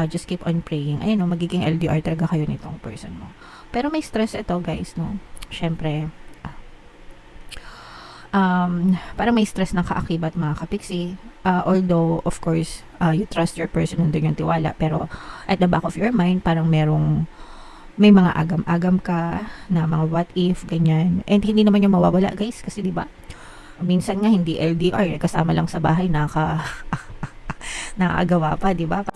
just keep on praying. Ayun, no, magiging LDR talaga kayo nitong person mo. Pero may stress ito, guys, no? Syempre, parang may stress ng kaakibat, mga kapiksi. Although, of course, you trust your person, nandun yung tiwala, pero at the back of your mind, parang may mga agam-agam ka na mga what if, ganyan. And hindi naman yung mawawala, guys, kasi di ba minsan nga hindi LDR, kasama lang sa bahay, nakagawa pa, di ba?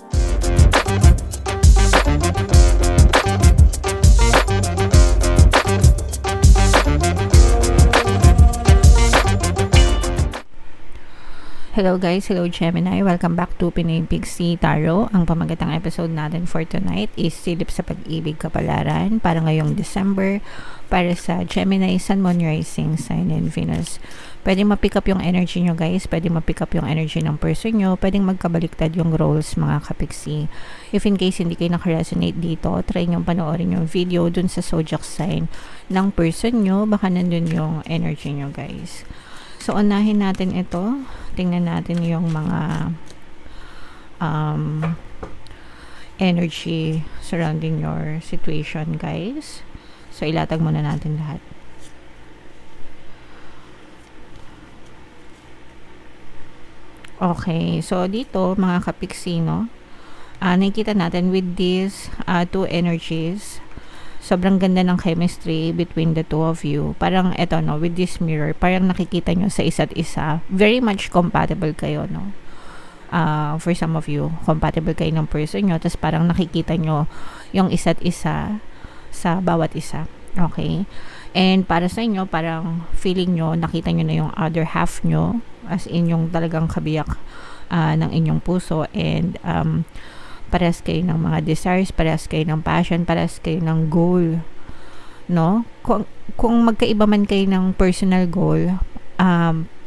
Hello guys, hello Gemini, welcome back to Pinoy Pixie Tarot. Ang pamagatang episode natin for tonight is Silip sa Pag-ibig Kapalaran para ngayong December para sa Gemini, Sun, Moon, Rising, Sign, and Venus. Pwedeng ma-pick up yung energy nyo, guys, pwedeng ma-pick up yung energy ng person nyo, pwedeng magkabaliktad yung roles, mga kapiksi. If in case hindi kayo nakaresonate dito, try nyo panoorin yung video dun sa zodiac sign ng person nyo, baka nandun yung energy nyo, guys. So, unahin natin ito. Tingnan natin yung mga energy surrounding your situation, guys. So, ilatag muna natin lahat. Okay. So, dito, mga kapiksi, no? Nakikita natin with these two energies, sobrang ganda ng chemistry between the two of you. Parang eto, no, with this mirror, parang nakikita nyo sa isa't isa. Very much compatible kayo, no? For some of you, compatible kayo ng person nyo. Tapos parang nakikita nyo yung isa't isa sa bawat isa. Okay? And para sa inyo, parang feeling nyo, nakita nyo na yung other half nyo. As in, yung talagang kabiyak ng inyong puso. And parehas kayo ng mga desires, parehas kayo ng passion, parehas kayo ng goal, no? Kung magkaiba man kayo ng personal goal,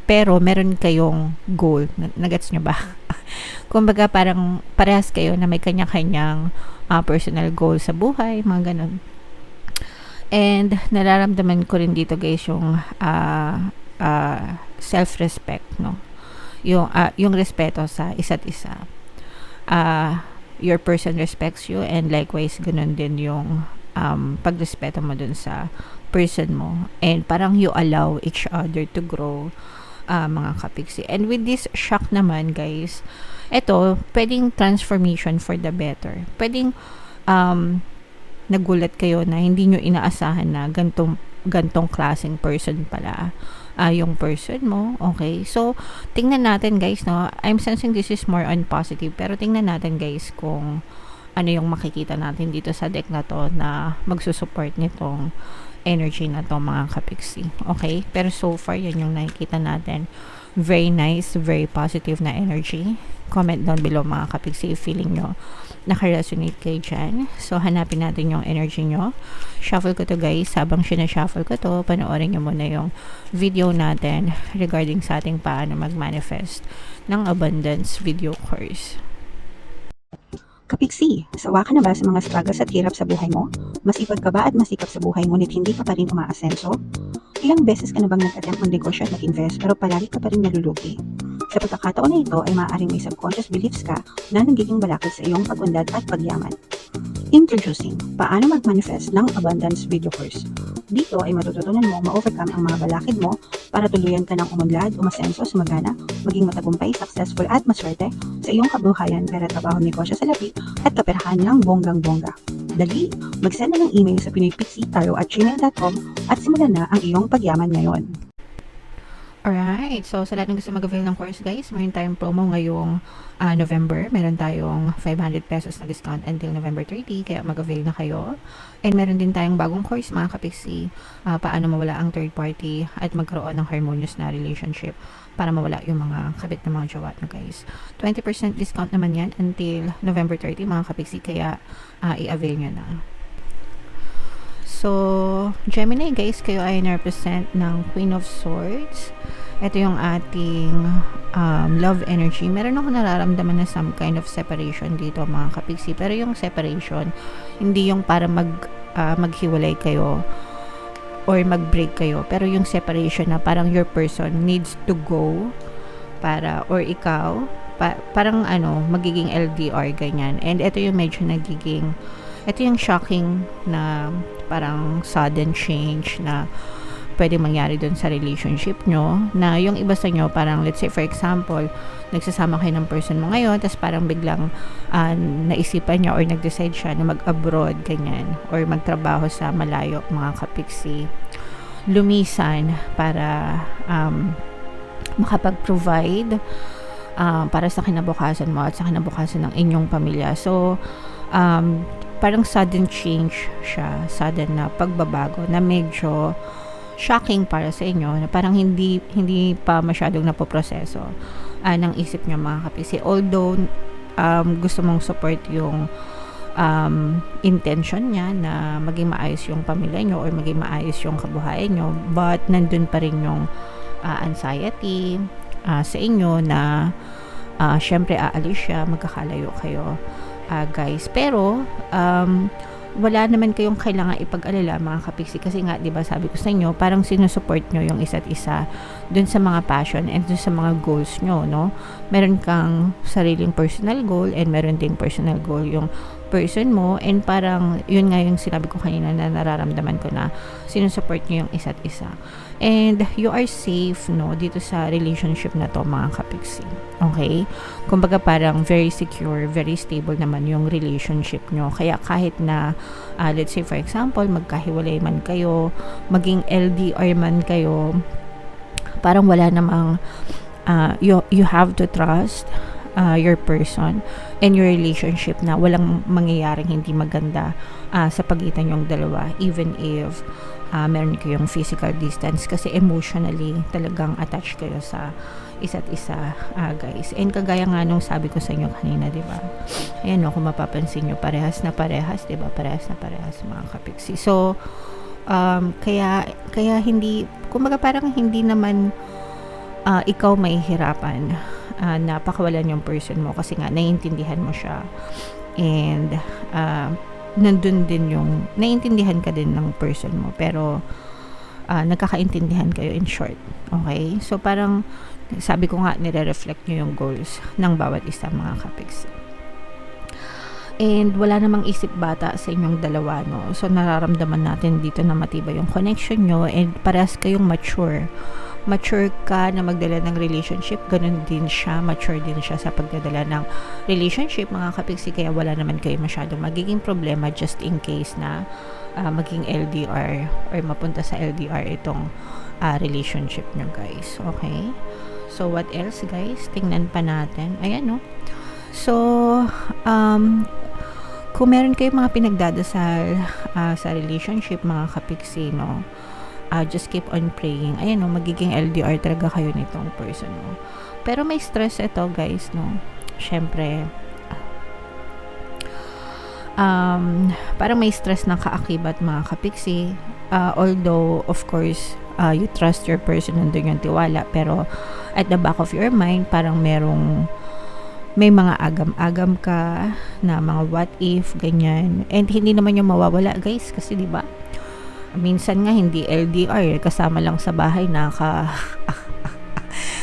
pero meron kayong goal, nagets nyo ba? Kumbaga parang parehas kayo na may kanya-kanyang personal goal sa buhay, mga ganun. And nararamdaman ko rin dito, guys, yung self-respect, no? Yung respeto sa isa't isa. Your person respects you, and likewise ganun din yung pagrespeto mo dun sa person mo, and parang you allow each other to grow, mga kapiksi. And with this shock naman, guys, eto pwedeng transformation for the better. Pwedeng nagulat kayo na hindi nyo inaasahan na gantong klaseng person pala yung person mo. Okay, so tingnan natin, guys, no, I'm sensing this is more on positive, pero tingnan natin, guys, kung ano yung makikita natin dito sa deck na to na magsusupport nitong energy na to, mga kapiksi. Okay, pero so far yan yung nakikita natin. Very nice, very positive na energy. Comment down below, mga kapiksi, if feeling nyo naka-resonate kayo dyan. So, hanapin natin yung energy nyo. Shuffle ko to, guys. Habang sinashuffle ko to, panoorin nyo muna yung video natin regarding sa ating paano mag-manifest ng abundance video course. Kapiksi, sawa ka na ba sa mga struggles at hirap sa buhay mo? Masipag ka ba at masikap sa buhay ngunit hindi ka pa rin umaasenso? Ilang beses ka na bang nag-attempt mag-negosyo at mag-invest pero palagi ka pa rin nalulugi? Sa pagkakataon na ito ay maaaring may subconscious beliefs ka na nagiging balakid sa iyong pag-unlad at pagyaman. Introducing, paano mag-manifest ng abundance video course. Dito ay matututunan mo ma-overcome ang mga balakid mo para tuluyan ka ng umunlad, umasenso, sumagana, maging matagumpay, successful at maswerte sa iyong kabuhayan, pera, trabaho, negosyo sa lapi at kaperahan ng bonggang-bongga. Dali, mag-send na ng email sa pinoypixie@gmail.com at simulan na ang iyong pagyaman ngayon. Alright, so sa lahat ng gusto mag-avail ng course, guys, mayroon tayong promo ngayong November. Meron tayong 500 pesos na discount until November 30, kaya mag-avail na kayo. And meron din tayong bagong course, mga kapiksi, paano mawala ang third party at magkaroon ng harmonious na relationship para mawala yung mga kabit na mga jowa na, guys. 20% discount naman yan until November 30, mga kapiksi, kaya i-avail nyo na. So, Gemini, guys, kayo ay na-represent ng Queen of Swords. Ito yung ating love energy. Meron ako nararamdaman na some kind of separation dito, mga kapiksi. Pero yung separation, hindi yung para maghiwalay kayo or mag-break kayo. Pero yung separation na parang your person needs to go para, or ikaw, parang magiging LDR ganyan. And ito yung medyo ito yung shocking na parang sudden change na pwede mangyari dun sa relationship nyo, na yung iba sa nyo parang, let's say for example, nagsasama kayo ng person mo ngayon, tapos parang biglang naisipan niya or nag-decide siya na mag-abroad ganyan, or magtrabaho sa malayo, mga kapiksi, lumisan para makapag-provide para sa kinabukasan mo at sa kinabukasan ng inyong pamilya. So parang sudden change siya, sudden na pagbabago na medyo shocking para sa inyo, na parang hindi pa masyadong napoproseso ng isip nyo, mga kapisi. Although gusto mong support yung intention niya na maging maayos yung pamilya nyo or maging maayos yung kabuhayan nyo, but nandun pa rin yung anxiety sa inyo na syempre aalis siya, magkakalayo kayo, guys. Pero wala naman kayong kailangan ipag-alala, mga kapiksi, kasi nga 'di ba sabi ko sa inyo, parang sinusupport nyo yung isa't isa dun sa mga passion and dun sa mga goals nyo, no? Meron kang sariling personal goal and meron ding personal goal yung person mo, and parang yun nga yung sinabi ko kanina na nararamdaman ko na sinusupport nyo yung isa't isa. And you are safe, no, dito sa relationship na to, mga kapiksi. Okay? Kumbaga parang very secure, very stable naman yung relationship nyo. Kaya kahit na, let's say for example, magkahiwalay man kayo, maging LDR man kayo, parang wala namang, you have to trust your person and your relationship na walang mangyayaring hindi maganda sa pagitan yung dalawa, even if meron kayong physical distance, kasi emotionally talagang attached kayo sa isa't isa, guys. And kagaya nga nung sabi ko sa inyo kanina, di ba? Ayan, kung mapapansin nyo, parehas na parehas, di ba? Parehas na parehas, mga kapiksi. So kaya hindi, kumbaga parang hindi naman ikaw may hirapan na pakawalan yung person mo, kasi nga naiintindihan mo siya, and nandun din yung naiintindihan ka din ng person mo, pero nagkakaintindihan kayo, in short. Okay? So parang sabi ko nga, nire-reflect nyo yung goals ng bawat isa, mga kapiksi. And wala namang isip bata sa inyong dalawa, no? So nararamdaman natin dito na matibay yung connection nyo, and parehas kayong mature ka na magdala ng relationship. Ganun din siya, mature din siya sa pagdadala ng relationship, mga kapiksi. Kaya wala naman kayo masyadong magiging problema just in case na maging LDR or mapunta sa LDR itong relationship nyo, guys. Okay? So what else, guys? Tingnan pa natin. Ayan, no? So kung meron kayong mga pinagdadasal sa relationship, mga kapiksi, no, just keep on praying. Ayan, no, magiging LDR talaga kayo nitong person, no. Pero may stress ito, guys, no. Syempre, parang may stress na kaakibat, mga kapiksi. Although, of course, you trust your person, nandun yung tiwala, pero at the back of your mind, parang may mga agam-agam ka na mga what if, ganyan. And hindi naman yung mawawala, guys, kasi di ba, minsan nga hindi LDR, kasama lang sa bahay,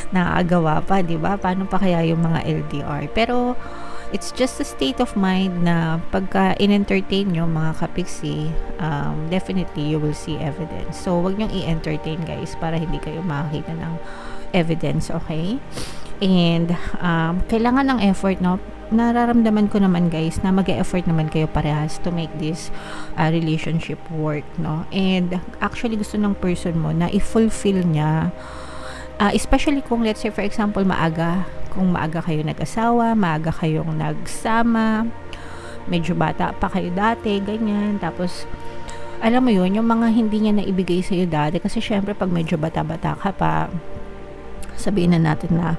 nakagawa pa, di ba? Paano pa kaya yung mga LDR? Pero it's just a state of mind na pagka in-entertain nyo, mga kapiksi, definitely you will see evidence. So wag nyong i-entertain, guys, para hindi kayo makakita ng evidence, okay? And kailangan ng effort, no? Nararamdaman ko naman, guys, na mag-e-effort naman kayo parehas to make this relationship work, no? And actually gusto ng person mo na i-fulfill niya, especially kung let's say for example kung maaga kayo nag-asawa, maaga kayong nagsama, medyo bata pa kayo dati, ganyan. Tapos alam mo yun, yung mga hindi niya naibigay sa'yo dati, kasi syempre pag medyo bata-bata ka pa, sabihin na natin na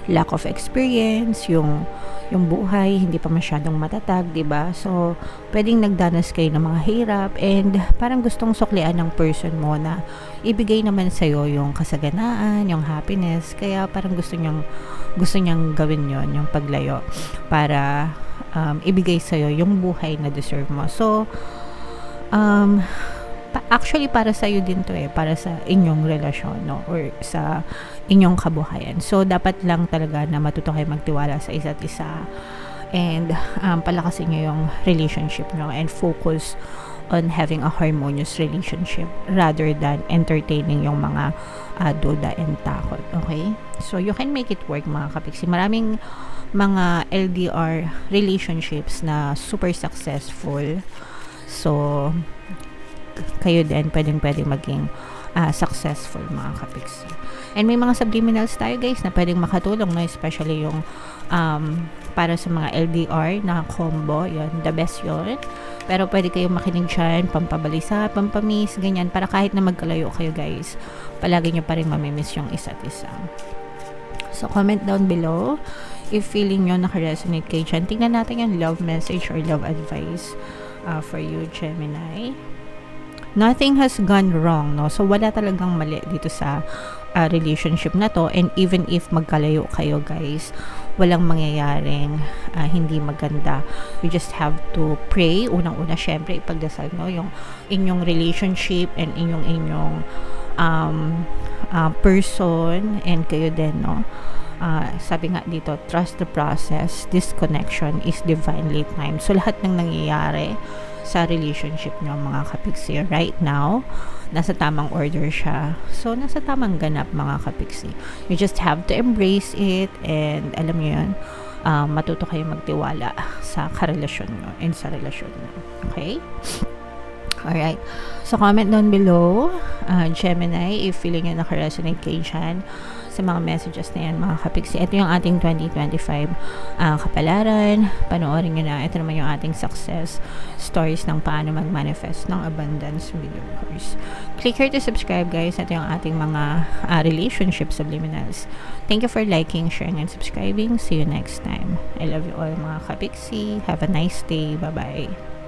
lack of experience, yung buhay hindi pa masyadong matatag, 'di ba? So pwedeng nagdanas kayo ng mga hirap, and parang gustong suklian ng person mo na ibigay naman sa iyo yung kasaganaan, yung happiness. Kaya parang gusto niyang gawin yon, yung paglayo, para ibigay sa iyo yung buhay na deserve mo. So actually para sa iyo din to para sa inyong relasyon, no, or sa inyong kabuhayan. So dapat lang talaga na matuto kayo magtiwala sa isa't isa, and palakasin niyo yung relationship niyo and focus on having a harmonious relationship rather than entertaining yung mga duda and takot. Okay? So you can make it work, mga kapiksi. Maraming mga LDR relationships na super successful. So kayo din pwedeng maging successful, mga kapiksi. And may mga subliminals tayo, guys, na pwedeng makatulong, no? Especially yung para sa mga LDR na combo, yun, the best yun. Pero pwede kayong makinig dyan, pampabalisa, pampamiss, ganyan, para kahit na magkalayo kayo, guys, palagi nyo pa rin mamimiss yung isa't isa. So comment down below if feeling nyo nakaresonate kayo dyan. Tingnan natin yung love message or love advice for you, Gemini. Nothing has gone wrong, no? So wala talagang mali dito sa relationship na to, and even if magkalayo kayo, guys, walang mangyayaring hindi maganda. You just have to pray. Unang-una, syempre, ipagdasal, no, yung inyong relationship and inyong person, and kayo din, no. Sabi nga dito, trust the process. This connection is divinely timed. So lahat ng nangyayari sa relationship nyo, mga kapiksi, right now, nasa tamang order siya. So, nasa tamang ganap, mga kapiksi. You just have to embrace it, and alam nyo yun, matuto kayo magtiwala sa karelasyon nyo and sa relasyon nyo. Okay? Alright. So, comment down below, Gemini, if feeling nyo nakaresonate kayo dyan sa mga messages na yan, mga kapiksi. Ito yung ating 2025 kapalaran. Panoorin nyo na. Ito naman yung ating success stories ng paano mag-manifest ng abundance with your course. Click here to subscribe, guys. Ito yung ating mga relationship subliminals. Thank you for liking, sharing, and subscribing. See you next time. I love you all, mga kapiksi. Have a nice day. Bye-bye.